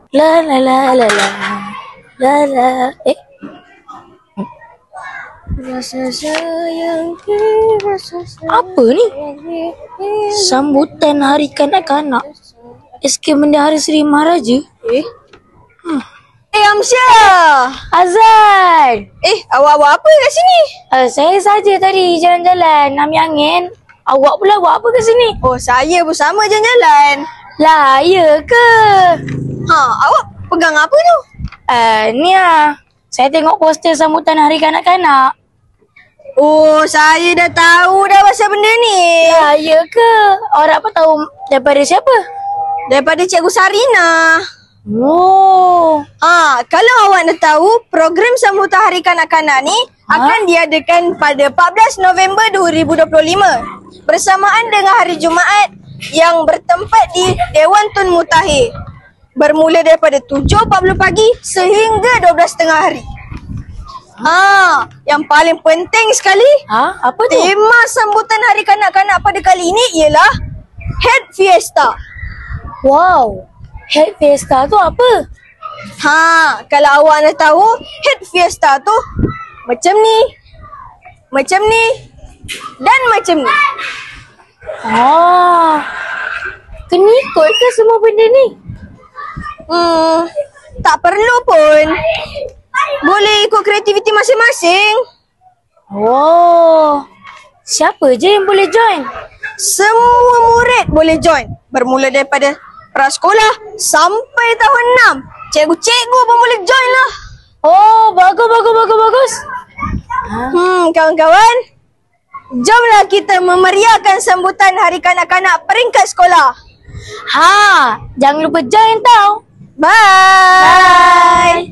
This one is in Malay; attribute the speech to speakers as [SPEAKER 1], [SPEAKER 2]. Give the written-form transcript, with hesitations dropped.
[SPEAKER 1] La la la la la la la. Rasa sayang, rasa sayang. Apa ni? Sambutan Hari Kanak-Kanak SK Bendahara Seri Maharaja.
[SPEAKER 2] Amsyah.
[SPEAKER 1] Azan.
[SPEAKER 2] Awak buat apa kat sini?
[SPEAKER 1] Saya saja tadi jalan-jalan ambil angin. Awak pula buat apa kat sini?
[SPEAKER 2] Oh, saya pun sama jalan-jalan.
[SPEAKER 1] Lah, ya ke?
[SPEAKER 2] Awak pegang apa tu?
[SPEAKER 1] Ni lah. Saya tengok poster sambutan Hari Kanak-Kanak.
[SPEAKER 2] Oh, saya dah tahu dah pasal benda ni.
[SPEAKER 1] Lah, ya ke? Awak dapat tahu daripada siapa?
[SPEAKER 2] Daripada Cikgu Sarina.
[SPEAKER 1] Oh.
[SPEAKER 2] Kalau awak nak tahu, program sambutan Hari Kanak-Kanak ni akan diadakan pada 14 November 2025 bersamaan dengan hari Jumaat yang bertempat di Dewan Tun Mutakhir. Bermula daripada 7.40 pagi sehingga 12.30 hari. Yang paling penting sekali,
[SPEAKER 1] Apa tu?
[SPEAKER 2] tema sambutan Hari Kanak-Kanak pada kali ini ialah Head Fiesta.
[SPEAKER 1] Wow. Head Fiesta tu apa?
[SPEAKER 2] Kalau awak nak tahu, Head Fiesta tu macam ni, dan macam ni.
[SPEAKER 1] Kena ikut ke semua benda ni?
[SPEAKER 2] Tak perlu pun. Boleh ikut kreativiti masing-masing.
[SPEAKER 1] Oh. Siapa je yang boleh join?
[SPEAKER 2] Semua murid boleh join. Bermula daripada prasekolah sampai tahun 6. Cikgu-cikgu pun boleh join lah.
[SPEAKER 1] Oh, bagus.
[SPEAKER 2] Kawan-kawan, jomlah kita memeriahkan sambutan Hari Kanak-Kanak peringkat sekolah.
[SPEAKER 1] Jangan lupa join tau.
[SPEAKER 2] Bye.